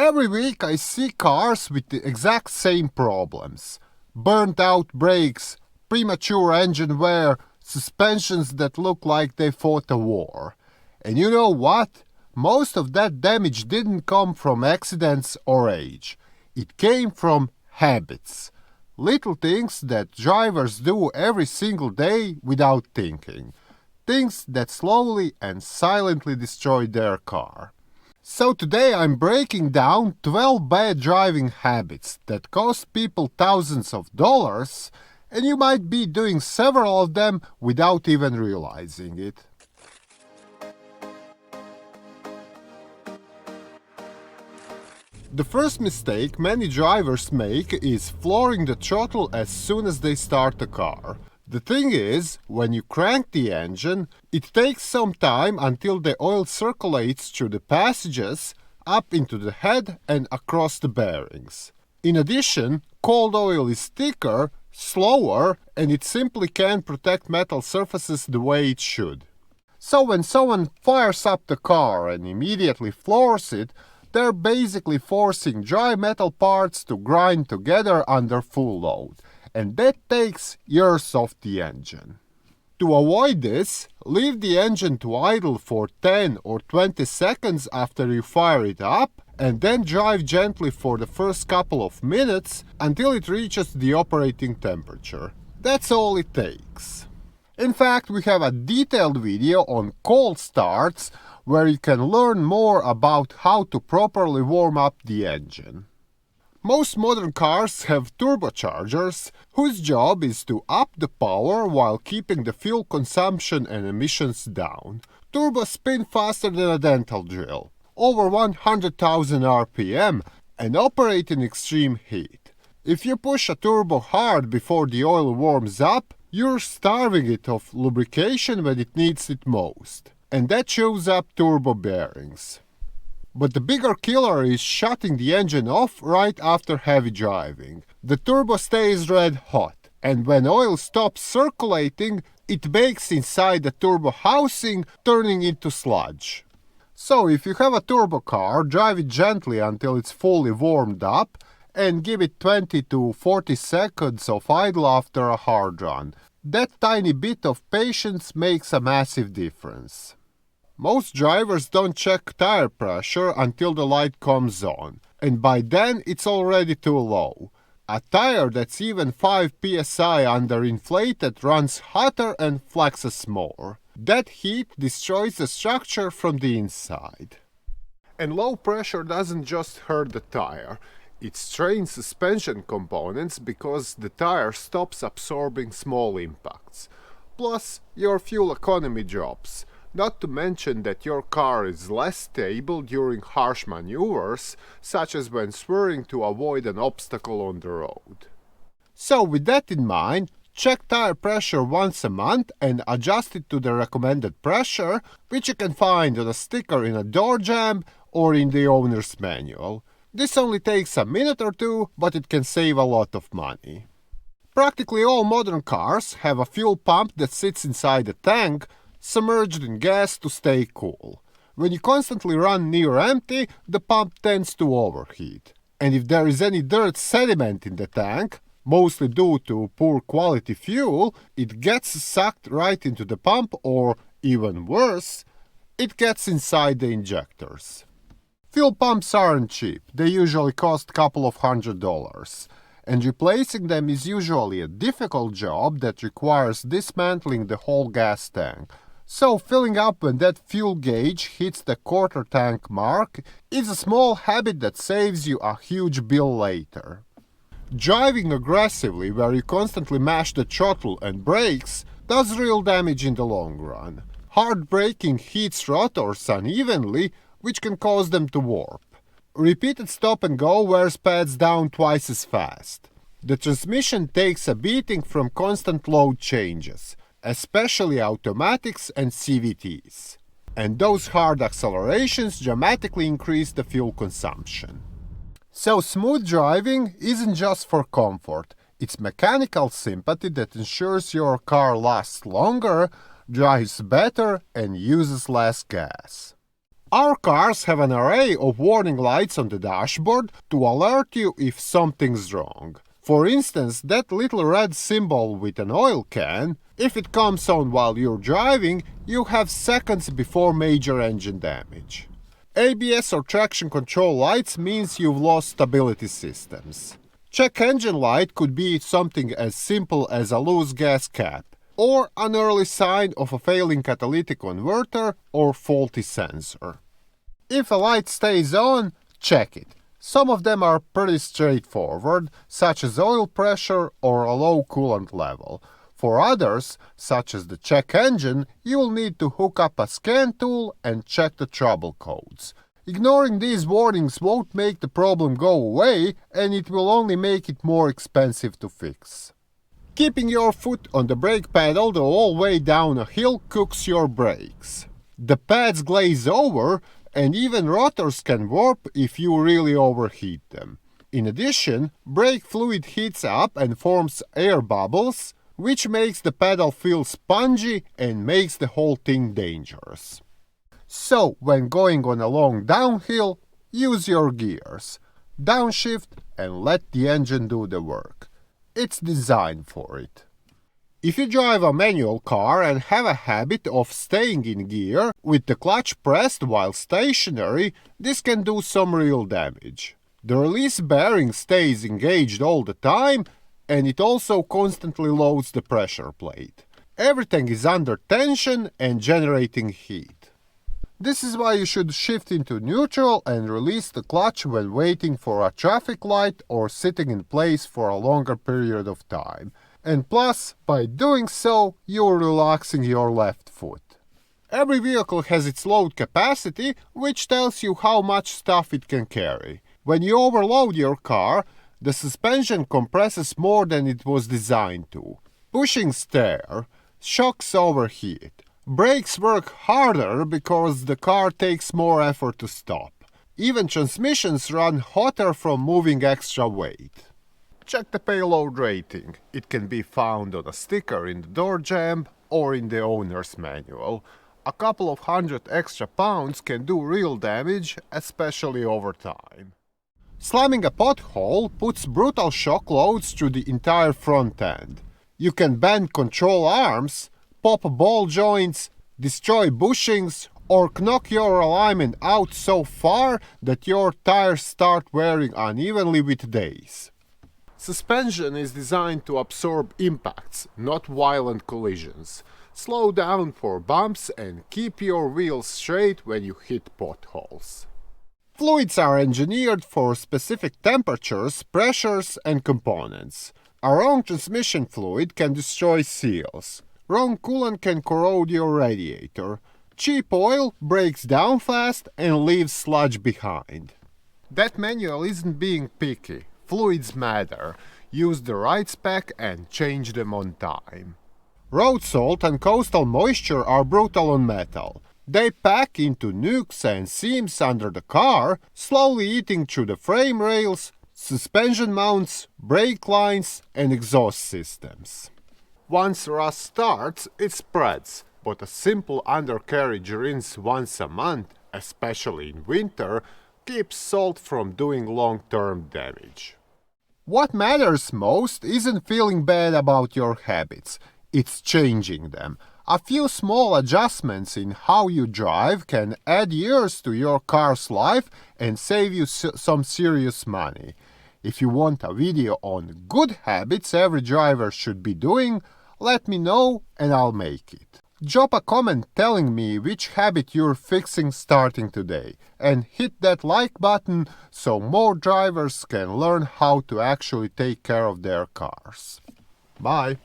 Every week I see cars with the exact same problems. Burnt out brakes, premature engine wear, suspensions that look like they fought a war. And you know what? Most of that damage didn't come from accidents or age. It came from habits. Little things that drivers do every single day without thinking. Things that slowly and silently destroy their car. So today I'm breaking down 12 bad driving habits that cost people thousands of dollars, and you might be doing several of them without even realizing it. The first mistake many drivers make is flooring the throttle as soon as they start the car. The thing is, when you crank the engine, it takes some time until the oil circulates through the passages, up into the head and across the bearings. In addition, cold oil is thicker, slower, and it simply can't protect metal surfaces the way it should. So when someone fires up the car and immediately floors it, they're basically forcing dry metal parts to grind together under full load. And that takes years off the engine. To avoid this, leave the engine to idle for 10 or 20 seconds after you fire it up, and then drive gently for the first couple of minutes until it reaches the operating temperature. That's all it takes. In fact, we have a detailed video on cold starts where you can learn more about how to properly warm up the engine. Most modern cars have turbochargers, whose job is to up the power while keeping the fuel consumption and emissions down. Turbos spin faster than a dental drill, over 100,000 RPM, and operate in extreme heat. If you push a turbo hard before the oil warms up, you're starving it of lubrication when it needs it most, and that chews up turbo bearings. But the bigger killer is shutting the engine off right after heavy driving. The turbo stays red hot, and when oil stops circulating, it bakes inside the turbo housing, turning into sludge. So if you have a turbo car, drive it gently until it's fully warmed up, and give it 20 to 40 seconds of idle after a hard run. That tiny bit of patience makes a massive difference. Most drivers don't check tire pressure until the light comes on, and by then it's already too low. A tire that's even 5 psi underinflated runs hotter and flexes more. That heat destroys the structure from the inside. And low pressure doesn't just hurt the tire, it strains suspension components because the tire stops absorbing small impacts. Plus, your fuel economy drops. Not to mention that your car is less stable during harsh maneuvers, such as when swerving to avoid an obstacle on the road. So with that in mind, check tire pressure once a month and adjust it to the recommended pressure, which you can find on a sticker in a door jamb or in the owner's manual. This only takes a minute or two, but it can save a lot of money. Practically all modern cars have a fuel pump that sits inside the tank, submerged in gas to stay cool. When you constantly run near empty, the pump tends to overheat. And if there is any dirt sediment in the tank, mostly due to poor quality fuel, it gets sucked right into the pump or, even worse, it gets inside the injectors. Fuel pumps aren't cheap, they usually cost a couple of $100. And replacing them is usually a difficult job that requires dismantling the whole gas tank. So filling up when that fuel gauge hits the quarter tank mark is a small habit that saves you a huge bill later. Driving aggressively where you constantly mash the throttle and brakes does real damage in the long run. Hard braking heats rotors unevenly, which can cause them to warp. Repeated stop and go wears pads down twice as fast. The transmission takes a beating from constant load changes, especially automatics and CVTs. And those hard accelerations dramatically increase the fuel consumption. So smooth driving isn't just for comfort, it's mechanical sympathy that ensures your car lasts longer, drives better, and uses less gas. Our cars have an array of warning lights on the dashboard to alert you if something's wrong. For instance, that little red symbol with an oil can, if it comes on while you're driving, you have seconds before major engine damage. ABS or traction control lights means you've lost stability systems. Check engine light could be something as simple as a loose gas cap, or an early sign of a failing catalytic converter or faulty sensor. If a light stays on, check it. Some of them are pretty straightforward, such as oil pressure or a low coolant level. For others, such as the check engine, you will need to hook up a scan tool and check the trouble codes. Ignoring these warnings won't make the problem go away, and it will only make it more expensive to fix. Keeping your foot on the brake pedal the whole way down a hill cooks your brakes. The pads glaze over, and even rotors can warp if you really overheat them. In addition, brake fluid heats up and forms air bubbles, which makes the pedal feel spongy and makes the whole thing dangerous. So, when going on a long downhill, use your gears, downshift, and let the engine do the work. It's designed for it. If you drive a manual car and have a habit of staying in gear with the clutch pressed while stationary, this can do some real damage. The release bearing stays engaged all the time, and it also constantly loads the pressure plate. Everything is under tension and generating heat. This is why you should shift into neutral and release the clutch when waiting for a traffic light or sitting in place for a longer period of time. And plus, by doing so, you're relaxing your left foot. Every vehicle has its load capacity, which tells you how much stuff it can carry. When you overload your car, the suspension compresses more than it was designed to. Bushings tear, shocks overheat. Brakes work harder because the car takes more effort to stop. Even transmissions run hotter from moving extra weight. Check the payload rating. It can be found on a sticker in the door jamb or in the owner's manual. A couple of hundred extra pounds can do real damage, especially over time. Slamming a pothole puts brutal shock loads through the entire front end. You can bend control arms, pop ball joints, destroy bushings, or knock your alignment out so far that your tires start wearing unevenly with days. Suspension is designed to absorb impacts, not violent collisions. Slow down for bumps and keep your wheels straight when you hit potholes. Fluids are engineered for specific temperatures, pressures, and components. A wrong transmission fluid can destroy seals. Wrong coolant can corrode your radiator. Cheap oil breaks down fast and leaves sludge behind. That manual isn't being picky. Fluids matter. Use the right spec and change them on time. Road salt and coastal moisture are brutal on metal. They pack into nooks and seams under the car, slowly eating through the frame rails, suspension mounts, brake lines, and exhaust systems. Once rust starts, it spreads, but a simple undercarriage rinse once a month, especially in winter, keeps salt from doing long-term damage. What matters most isn't feeling bad about your habits, it's changing them. A few small adjustments in how you drive can add years to your car's life and save you some serious money. If you want a video on good habits every driver should be doing, let me know and I'll make it. Drop a comment telling me which habit you're fixing starting today, and hit that like button so more drivers can learn how to actually take care of their cars. Bye!